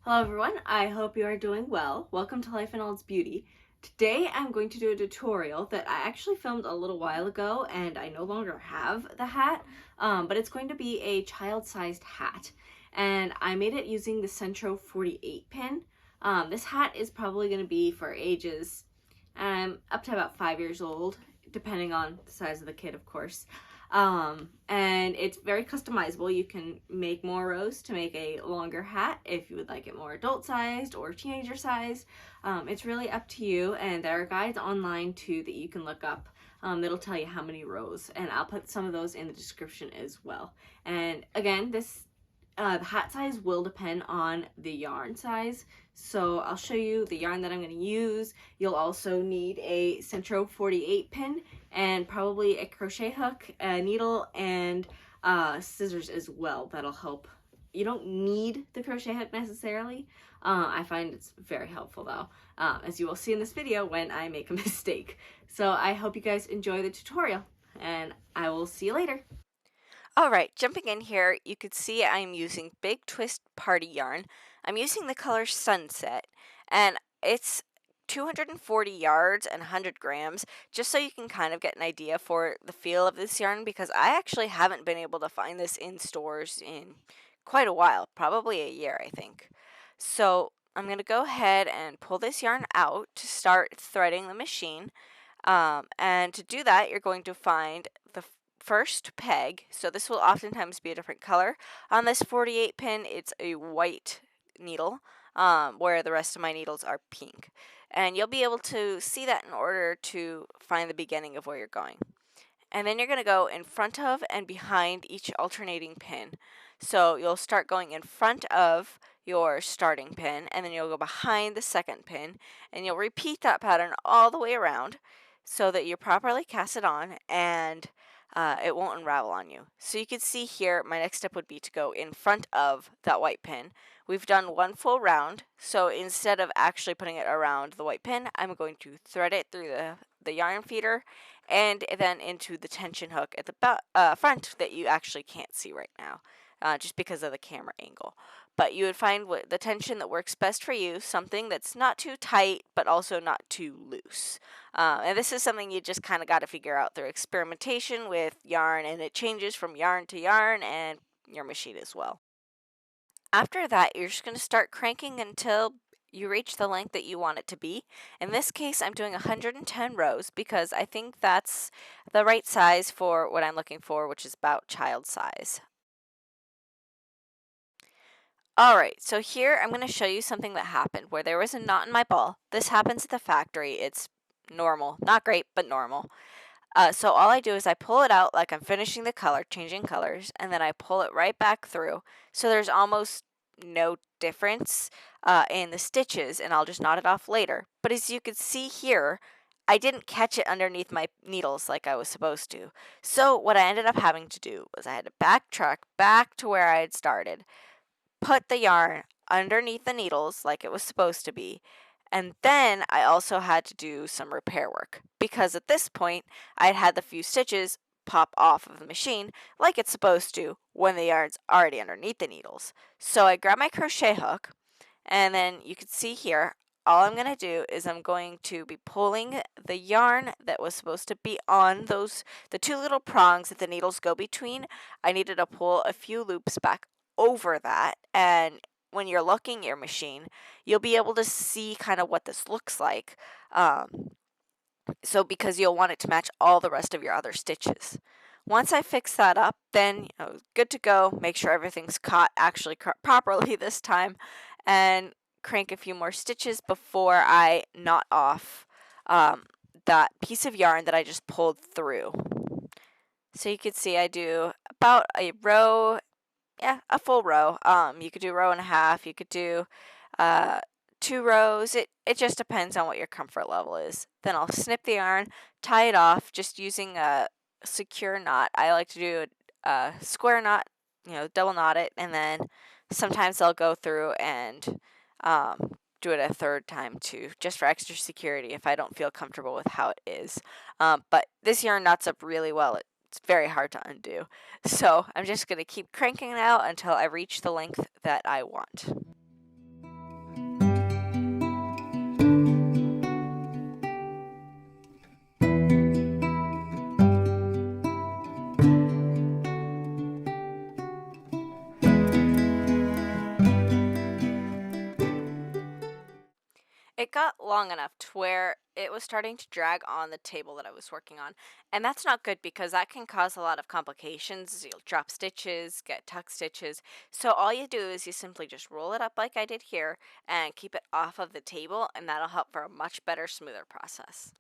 Hello everyone, I hope you are doing well. Welcome to Life in All Its Beauty. Today I'm going to do a tutorial that I actually filmed a little while ago and I no longer have the hat, but it's going to be a child-sized hat. And I made it using the Sentro 48 pin. This hat is probably going to be for ages up to about 5 years old, depending on the size of the kid, of course. And it's very customizable. You can make more rows to make a longer hat if you would like it more adult sized or teenager sized. It's really up to you, and there are guides online too that you can look up that'll tell you how many rows, and I'll put some of those in the description as well. And again, the hat size will depend on the yarn size. So I'll show you the yarn that I'm going to use. You'll also need a Sentro 48 pin and probably a crochet hook, a needle, and scissors as well. That'll help. You don't need the crochet hook necessarily. I find it's very helpful though, as you will see in this video when I make a mistake. So I hope you guys enjoy the tutorial, and I will see you later. Alright, jumping in here, you could see I'm using Big Twist Party Yarn. I'm using the color Sunset, and it's 240 yards and 100 grams, just so you can kind of get an idea for the feel of this yarn, because I actually haven't been able to find this in stores in quite a while, probably a year, I think. So I'm going to go ahead and pull this yarn out to start threading the machine. And to do that, you're going to find the first peg. So this will oftentimes be a different color. On this 48 pin, it's a white needle, where the rest of my needles are pink. And you'll be able to see that in order to find the beginning of where you're going. And then you're going to go in front of and behind each alternating pin. So you'll start going in front of your starting pin, and then you'll go behind the second pin, and you'll repeat that pattern all the way around so that you're properly casted on and it won't unravel on you. So you can see here, my next step would be to go in front of that white pin. We've done one full round, so instead of actually putting it around the white pin, I'm going to thread it through the yarn feeder and then into the tension hook at the front that you actually can't see right now, just because of the camera angle. But you would find the tension that works best for you, something that's not too tight but also not too loose. And this is something you just kind of got to figure out through experimentation with yarn, and it changes from yarn to yarn and your machine as well. After that, you're just going to start cranking until you reach the length that you want it to be. In this case, I'm doing 110 rows because I think that's the right size for what I'm looking for, which is about child size. Alright, so here I'm going to show you something that happened where there was a knot in my ball. This happens at the factory. It's normal. Not great, but normal. So all I do is I pull it out like I'm finishing the color, changing colors, and then I pull it right back through. So there's almost no difference in the stitches, and I'll just knot it off later. But as you can see here, I didn't catch it underneath my needles like I was supposed to. So what I ended up having to do was I had to backtrack back to where I had started, put the yarn underneath the needles like it was supposed to be, and then I also had to do some repair work because at this point I'd had the few stitches pop off of the machine like it's supposed to when the yarn's already underneath the needles. So I grabbed my crochet hook, and then you can see here all I'm going to do is I'm going to be pulling the yarn that was supposed to be on the two little prongs that the needles go between. I needed to pull a few loops back over that, and when you're looking at your machine, you'll be able to see kind of what this looks like. So because you'll want it to match all the rest of your other stitches. Once I fix that up, then good to go. Make sure everything's caught actually properly this time, and crank a few more stitches before I knot off that piece of yarn that I just pulled through. So you can see I do about a row, a full row. You could do a row and a half. You could do 2 rows. It just depends on what your comfort level is. Then I'll snip the yarn, tie it off, just using a secure knot. I like to do a square knot, double knot it, and then sometimes I'll go through and do it a third time too, just for extra security if I don't feel comfortable with how it is. But this yarn knots up really well. It's very hard to undo. So I'm just going to keep cranking it out until I reach the length that I want. It got long enough to where it was starting to drag on the table that I was working on. And that's not good because that can cause a lot of complications. You'll drop stitches, get tuck stitches. So all you do is you simply just roll it up like I did here and keep it off of the table, and that'll help for a much better, smoother process.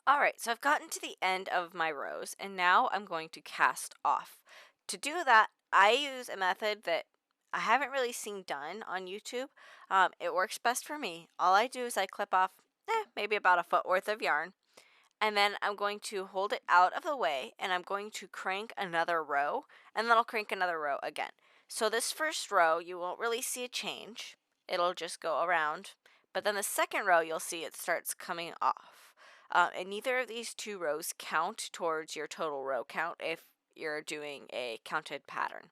Alright, so I've gotten to the end of my rows, and now I'm going to cast off. To do that, I use a method that I haven't really seen done on YouTube. It works best for me. All I do is I clip off maybe about a foot worth of yarn, and then I'm going to hold it out of the way, and I'm going to crank another row, and then I'll crank another row again. So this first row, you won't really see a change. It'll just go around. But then the second row, you'll see it starts coming off. And neither of these two rows count towards your total row count if you're doing a counted pattern.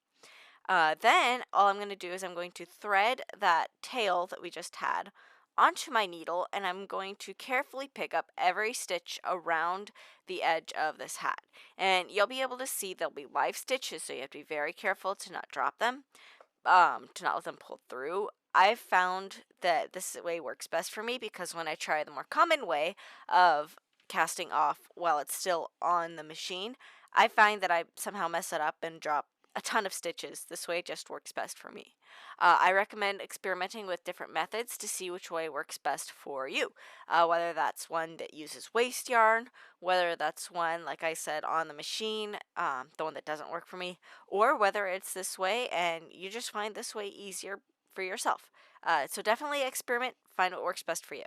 Then all I'm going to do is I'm going to thread that tail that we just had onto my needle, and I'm going to carefully pick up every stitch around the edge of this hat. And you'll be able to see there'll be live stitches, so you have to be very careful to not drop them, to not let them pull through. I've found that this way works best for me because when I try the more common way of casting off while it's still on the machine, I find that I somehow mess it up and drop a ton of stitches. This way just works best for me. I recommend experimenting with different methods to see which way works best for you. Whether that's one that uses waste yarn, whether that's one, like I said, on the machine, the one that doesn't work for me, or whether it's this way and you just find this way easier for yourself. So definitely experiment, find what works best for you.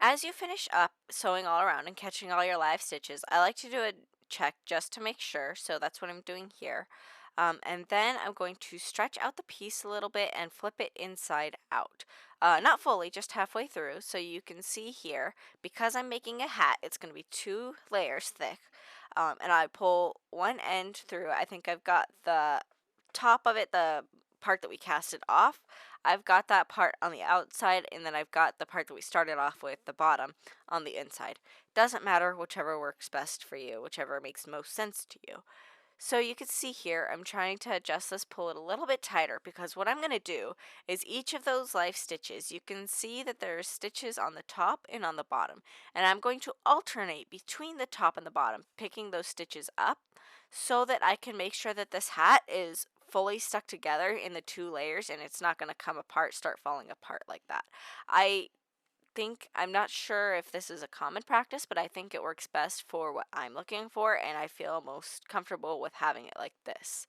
As you finish up sewing all around and catching all your live stitches, I like to do a check just to make sure, so that's what I'm doing here. And then I'm going to stretch out the piece a little bit and flip it inside out. Not fully, just halfway through, so you can see here, because I'm making a hat, it's going to be 2 layers thick. And I pull one end through. I think I've got the top of it, the part that we casted off. I've got that part on the outside, and then I've got the part that we started off with, the bottom, on the inside. Doesn't matter, whichever works best for you, whichever makes most sense to you. So you can see here, I'm trying to adjust this, pull it a little bit tighter, because what I'm going to do is each of those live stitches, you can see that there's stitches on the top and on the bottom. And I'm going to alternate between the top and the bottom, picking those stitches up so that I can make sure that this hat is fully stuck together in the 2 layers and it's not going to come apart, start falling apart like that. I I'm not sure if this is a common practice, but I think it works best for what I'm looking for, and I feel most comfortable with having it like this.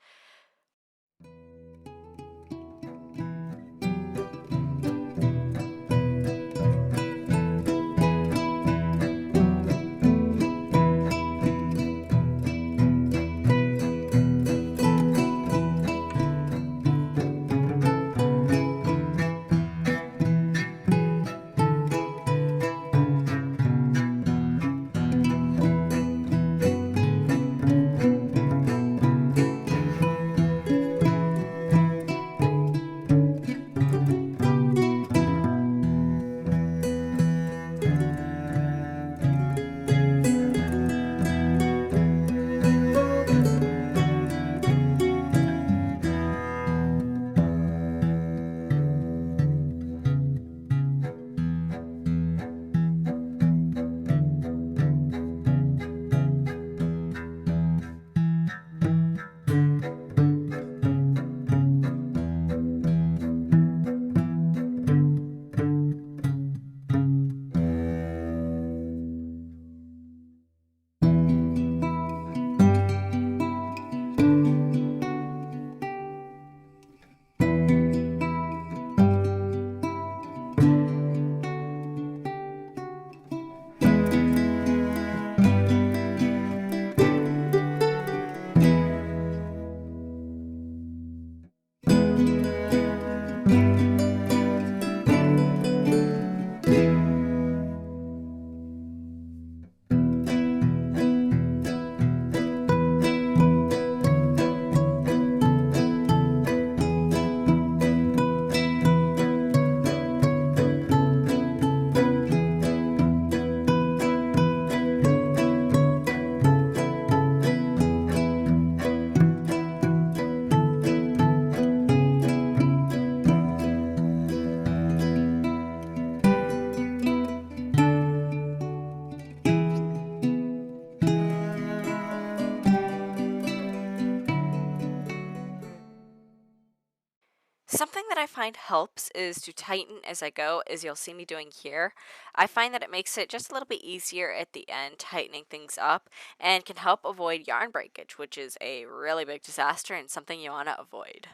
Something that I find helps is to tighten as I go, as you'll see me doing here. I find that it makes it just a little bit easier at the end, tightening things up, and can help avoid yarn breakage, which is a really big disaster and something you want to avoid.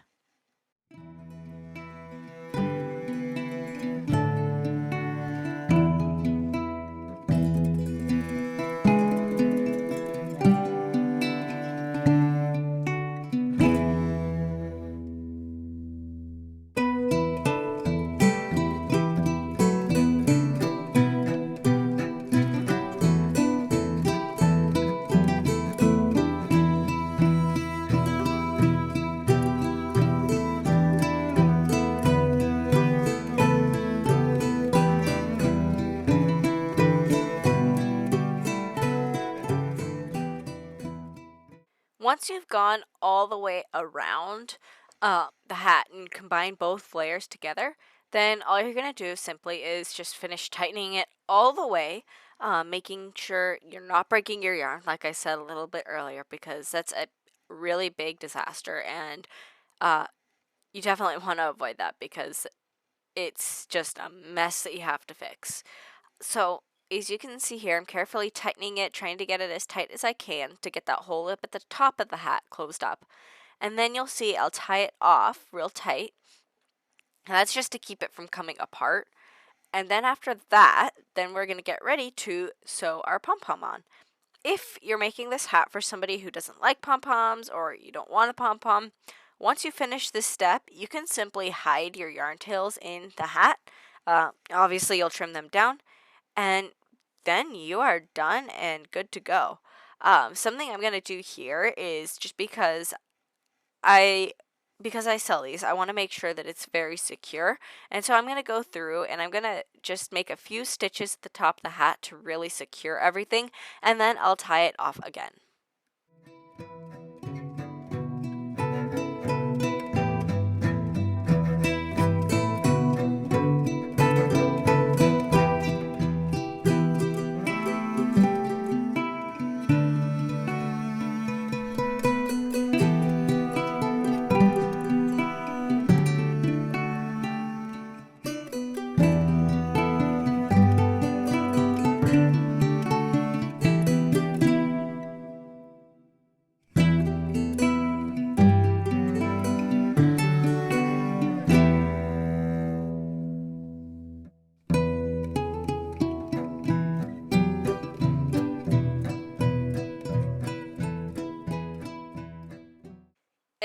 Once you've gone all the way around the hat and combine both layers together, then all you're going to do simply is just finish tightening it all the way, making sure you're not breaking your yarn, like I said a little bit earlier, because that's a really big disaster, and uh, you definitely want to avoid that because it's just a mess that you have to fix. So, as you can see here, I'm carefully tightening it, trying to get it as tight as I can to get that hole up at the top of the hat closed up. And then you'll see I'll tie it off real tight. And that's just to keep it from coming apart. And then after that, then we're going to get ready to sew our pom-pom on. If you're making this hat for somebody who doesn't like pom-poms or you don't want a pom-pom, once you finish this step, you can simply hide your yarn tails in the hat. Obviously, you'll trim them down, and then you are done and good to go. Something I'm going to do here is just I because I sell these, I want to make sure that it's very secure. And so I'm going to go through and I'm going to just make a few stitches at the top of the hat to really secure everything, and then I'll tie it off again.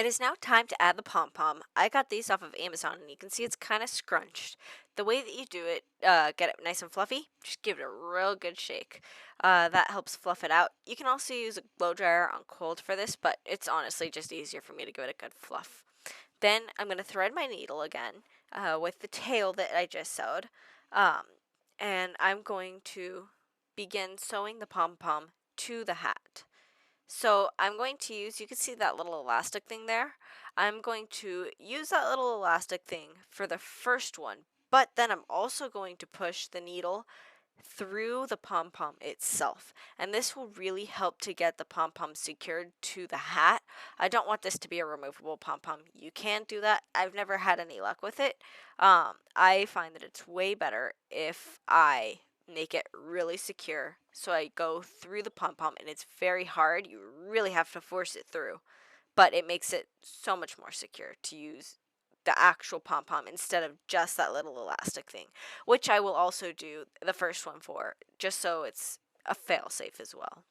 It is now time to add the pom-pom. I got these off of Amazon, and you can see it's kind of scrunched. The way that you do it, get it nice and fluffy, just give it a real good shake. That helps fluff it out. You can also use a blow dryer on cold for this, but it's honestly just easier for me to give it a good fluff. Then I'm going to thread my needle again with the tail that I just sewed, and I'm going to begin sewing the pom-pom to the hat. So I'm going to use, you can see that little elastic thing there. I'm going to use that little elastic thing for the first one, but then I'm also going to push the needle through the pom-pom itself, and this will really help to get the pom-pom secured to the hat. I don't want this to be a removable pom-pom. You can do that. I've never had any luck with it. I find that it's way better if I make it really secure. So I go through the pom-pom, and it's very hard. You really have to force it through, but it makes it so much more secure to use the actual pom-pom instead of just that little elastic thing, which I will also do the first one for, just so it's a fail-safe as well.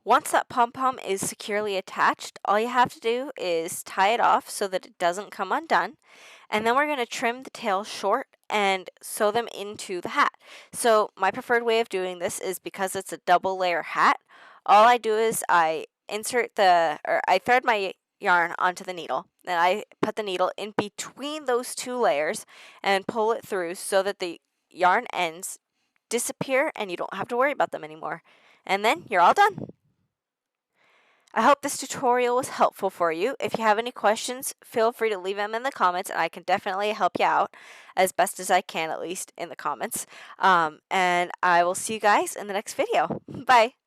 Once that pom-pom is securely attached, all you have to do is tie it off so that it doesn't come undone. And then we're going to trim the tail short and sew them into the hat. So my preferred way of doing this is because it's a double layer hat. All I do is I thread my yarn onto the needle, and I put the needle in between those two layers and pull it through so that the yarn ends disappear and you don't have to worry about them anymore. And then you're all done. I hope this tutorial was helpful for you. If you have any questions, feel free to leave them in the comments, and I can definitely help you out as best as I can, at least in the comments. And I will see you guys in the next video. Bye.